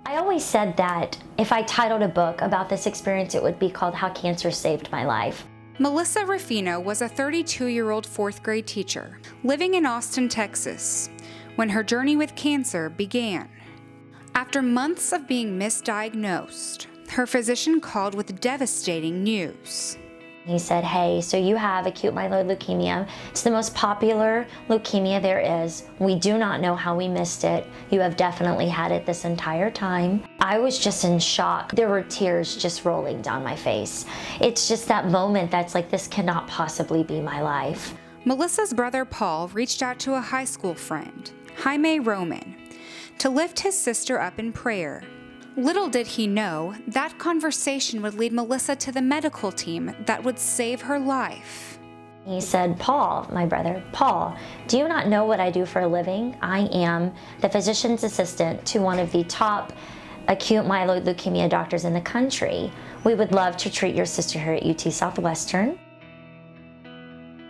I always said that if I titled a book about this experience, it would be called How Cancer Saved My Life. Melissa Ruffino was a 32-year-old fourth-grade teacher living in Austin, Texas, when her journey with cancer began. After months of being misdiagnosed, her physician called with devastating news. He said, hey, so you have acute myeloid leukemia. It's the most popular leukemia there is. We do not know how we missed it. You have definitely had it this entire time. I was just in shock. There were tears just rolling down my face. It's just that moment that's like, this cannot possibly be my life. Melissa's brother Paul reached out to a high school friend, Jaime Roman, to lift his sister up in prayer. Little did he know that conversation would lead Melissa to the medical team that would save her life. He said, Paul, my brother, Paul, do you not know what I do for a living? I am the physician's assistant to one of the top acute myeloid leukemia doctors in the country. We would love to treat your sister here at UT Southwestern.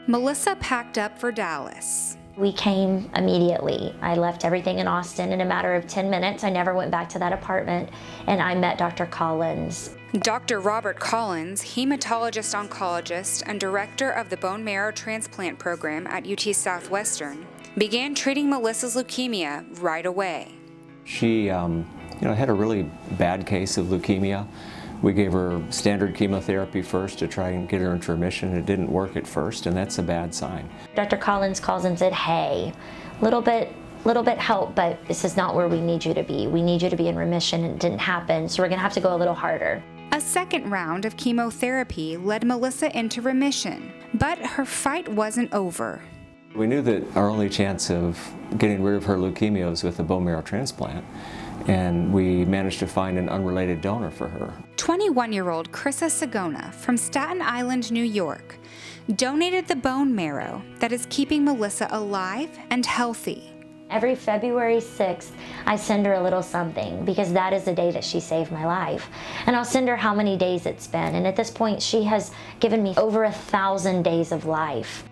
Melissa packed up for Dallas. We came immediately. I left everything in Austin in a matter of 10 minutes. I never went back to that apartment, and I met Dr. Collins. Dr. Robert Collins, hematologist-oncologist and director of the bone marrow transplant program at UT Southwestern, began treating Melissa's leukemia right away. She had a really bad case of leukemia. We gave her standard chemotherapy first to try and get her into remission. It didn't work at first, and that's a bad sign. Dr. Collins calls and said, hey, little bit help, but this is not where we need you to be. We need you to be in remission, and it didn't happen, so we're gonna have to go a little harder. A second round of chemotherapy led Melissa into remission, but her fight wasn't over. We knew that our only chance of getting rid of her leukemia was with a bone marrow transplant, and we managed to find an unrelated donor for her. 21-year-old Krissa Sagona from Staten Island, New York, donated the bone marrow that is keeping Melissa alive and healthy. Every February 6th, I send her a little something because that is the day that she saved my life. And I'll send her how many days it's been. And at this point, she has given me over 1,000 days of life.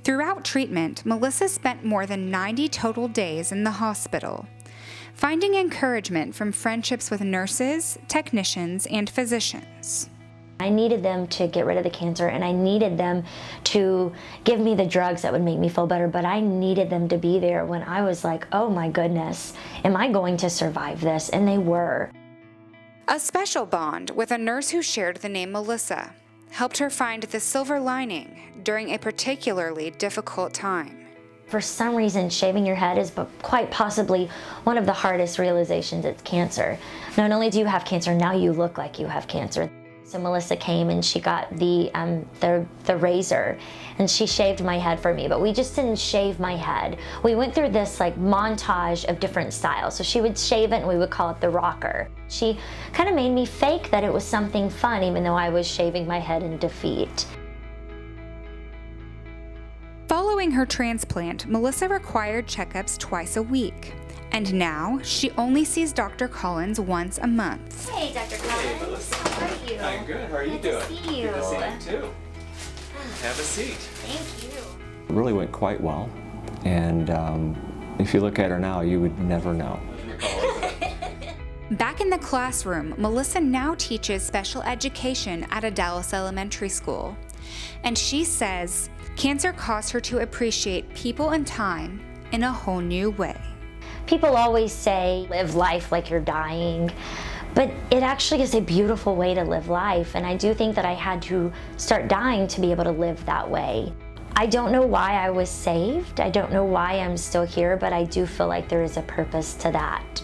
Throughout treatment, Melissa spent more than 90 total days in the hospital, finding encouragement from friendships with nurses, technicians, and physicians. I needed them to get rid of the cancer, and I needed them to give me the drugs that would make me feel better, but I needed them to be there when I was like, oh my goodness, am I going to survive this? And they were. A special bond with a nurse who shared the name Melissa helped her find the silver lining during a particularly difficult time. For some reason, shaving your head is quite possibly one of the hardest realizations. It's cancer. Not only do you have cancer, now you look like you have cancer. So Melissa came and she got the razor, and she shaved my head for me, but we just didn't shave my head. We went through this like montage of different styles. So she would shave it and we would call it the rocker. She kind of made me fake that it was something fun, even though I was shaving my head in defeat. Following her transplant, Melissa required checkups twice a week, and now she only sees Dr. Collins once a month. Hey, Dr. Collins. Hey, Melissa. How are you? I'm good. How are you doing? Good to see you. Good to see you too. Have a seat. Thank you. It really went quite well, and if you look at her now, you would never know. Back in the classroom, Melissa now teaches special education at a Dallas elementary school, and she says cancer caused her to appreciate people and time in a whole new way. People always say, live life like you're dying, but it actually is a beautiful way to live life, and I do think that I had to start dying to be able to live that way. I don't know why I was saved. I don't know why I'm still here, but I do feel like there is a purpose to that.